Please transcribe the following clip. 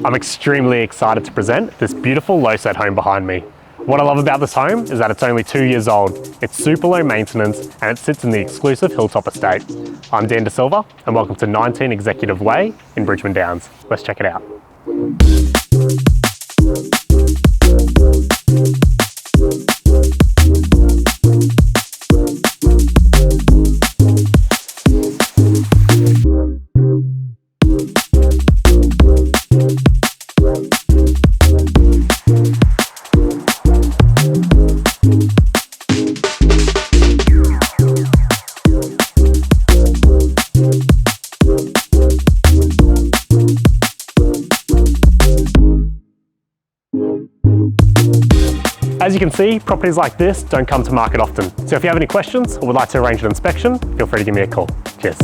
I'm extremely excited to present this beautiful lowset home behind me. What I love about this home is that it's only 2 years old, it's super low maintenance, and it sits in the exclusive Hilltop estate. I'm Dan De Silva, and welcome to 19 Executive Way in Bridgeman Downs. Let's check it out. As you can see, properties like this don't come to market often. So if you have any questions or would like to arrange an inspection, feel free to give me a call. Cheers.